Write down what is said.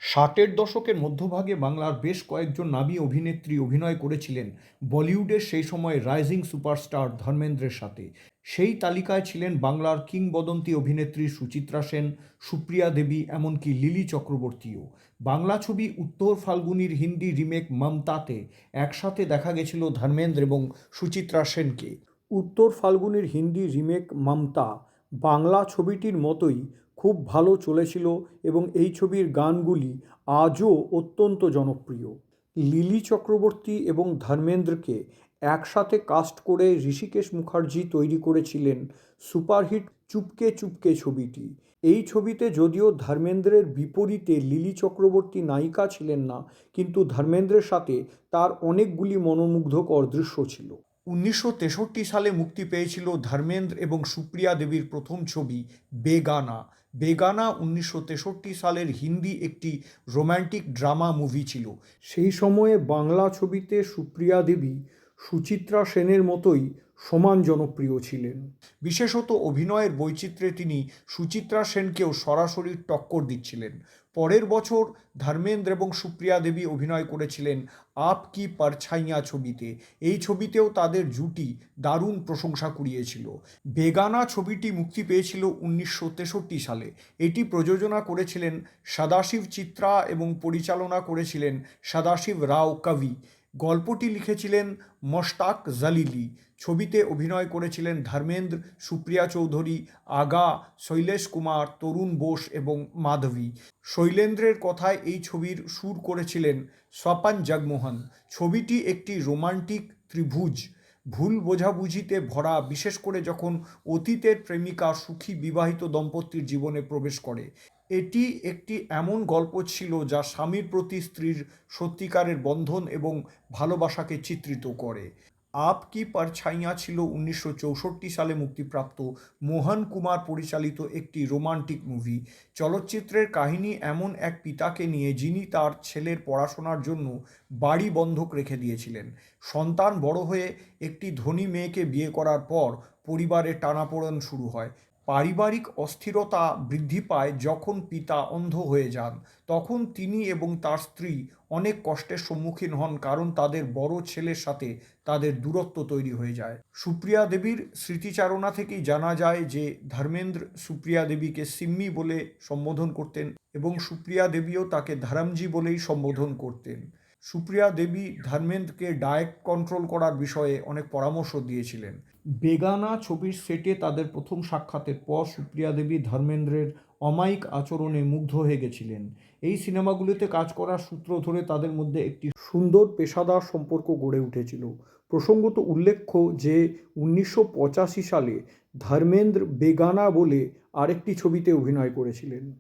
ষাটের দশকের মধ্যভাগে বাংলার বেশ কয়েকজন নামী অভিনেত্রী অভিনয় করেছিলেন বলিউডের সেই সময়ের রাইজিং সুপারস্টার ধর্মেন্দ্রের সাথে। সেই তালিকায় ছিলেন বাংলার কিংবদন্তি অভিনেত্রী সুচিত্রা সেন, সুপ্রিয়া দেবী, এমনকি লিলি চক্রবর্তীও। বাংলা ছবি উত্তর ফাল্গুনির হিন্দি রিমেক মমতাতে একসাথে দেখা গেছিল ধর্মেন্দ্র এবং সুচিত্রা সেনকে। উত্তর ফাল্গুনির হিন্দি রিমেক মমতা বাংলা ছবিটির মতোই খুব ভালো চলেছিল এবং এই ছবির গানগুলি আজও অত্যন্ত জনপ্রিয়। লিলি চক্রবর্তী এবং ধর্মেন্দ্রকে একসাথে কাস্ট করে ঋষিকেশ মুখার্জি তৈরি করেছিলেন সুপারহিট চুপকে চুপকে ছবিটি। এই ছবিতে যদিও ধর্মেন্দ্রের বিপরীতে লিলি চক্রবর্তী নায়িকা ছিলেন না, কিন্তু ধর্মেন্দ্রের সাথে তার অনেকগুলি মনোমুগ্ধকর দৃশ্য ছিল। 1963 সালে মুক্তি পেয়েছিল ধর্মেন্দ্র এবং সুপ্রিয়া দেবীর প্রথম ছবি বেগানা। বেগানা 1963 সালের হিন্দি একটি রোম্যান্টিক ড্রামা মুভি ছিল। সেই সময়ে বাংলা ছবিতে সুপ্রিয়া দেবী সুচিত্রা সেনের মতোই সমান জনপ্রিয় ছিলেন। বিশেষত অভিনয়ের বৈচিত্র্যে তিনি সুচিত্রা সেনকেও সরাসরি টক্কর দিচ্ছিলেন। পরের বছর ধর্মেন্দ্র এবং সুপ্রিয়া দেবী অভিনয় করেছিলেন আপ কি পরছাইয়াঁ ছবিতে। এই ছবিতেও তাদের জুটি দারুণ প্রশংসা কুড়িয়েছিল। বেগানা ছবিটি মুক্তি পেয়েছিল 1963 সালে। এটি প্রযোজনা করেছিলেন সদাশিব চিত্রা এবং পরিচালনা করেছিলেন সদাশিব রাও কবি। গল্পটি লিখেছিলেন মশতাক জালিলি। ছবিতে অভিনয় করেছিলেন ধর্মেন্দ্র, সুপ্রিয়া চৌধুরী, আগা, শৈলেশ কুমার, তরুণ বোস এবং মাধবী। শৈলেন্দ্রের কথায় এই ছবির সুর করেছিলেন স্বপন জগমোহন। ছবিটি একটি রোমান্টিক ত্রিভুজ, ভুল বোঝাবুঝিতে ভরা, বিশেষ করে যখন অতীতের প্রেমিকা সুখী বিবাহিত দম্পতির জীবনে প্রবেশ করে। এটি একটি এমন গল্প ছিল যা স্বামীর প্রতি স্ত্রীর সত্যিকারের বন্ধন এবং ভালোবাসাকে চিত্রিত করে। আপ কি পরছাইয়াঁ ছিল 1964 সালে মুক্তিপ্রাপ্ত মোহন কুমার পরিচালিত একটি রোমান্টিক মুভি। চলচ্চিত্রের কাহিনী এমন এক পিতাকে নিয়ে যিনি তার ছেলের পড়াশোনার জন্য বাড়ি বন্ধক রেখে দিয়েছিলেন। সন্তান বড় হয়ে একটি ধনী মেয়েকে বিয়ে করার পর পরিবারে টানাপোড়েন শুরু হয়। পারিবারিক অস্থিরতা বৃদ্ধি পায় যখন পিতা অন্ধ হয়ে যান। তখন তিনি এবং তার স্ত্রী অনেক কষ্টের সম্মুখীন হন, কারণ তাদের বড় ছেলের সাথে তাদের দূরত্ব তৈরি হয়ে যায়। সুপ্রিয়া দেবীর স্মৃতিচারণা থেকেই জানা যায় যে ধর্মেন্দ্র সুপ্রিয়া দেবীকে সিম্মি বলে সম্বোধন করতেন এবং সুপ্রিয়া দেবীও তাকে ধরমজি বলেই সম্বোধন করতেন। সুপ্রিয়া দেবী ধর্মেন্দ্রকে ডায়েট কন্ট্রোল করার বিষয়ে অনেক পরামর্শ দিয়েছিলেন। বেগানা ছবির সেটে তাদের প্রথম সাক্ষাতের পর সুপ্রিয়া দেবী ধর্মেন্দ্রের অমায়িক আচরণে মুগ্ধ হয়ে গেছিলেন। এই সিনেমাগুলিতে কাজ করার সূত্র ধরে তাদের মধ্যে একটি সুন্দর পেশাদার সম্পর্ক গড়ে উঠেছিল। প্রসঙ্গত উল্লেখ্য যে 1985 সালে ধর্মেন্দ্র বেগানা বলে আরেকটি ছবিতে অভিনয় করেছিলেন।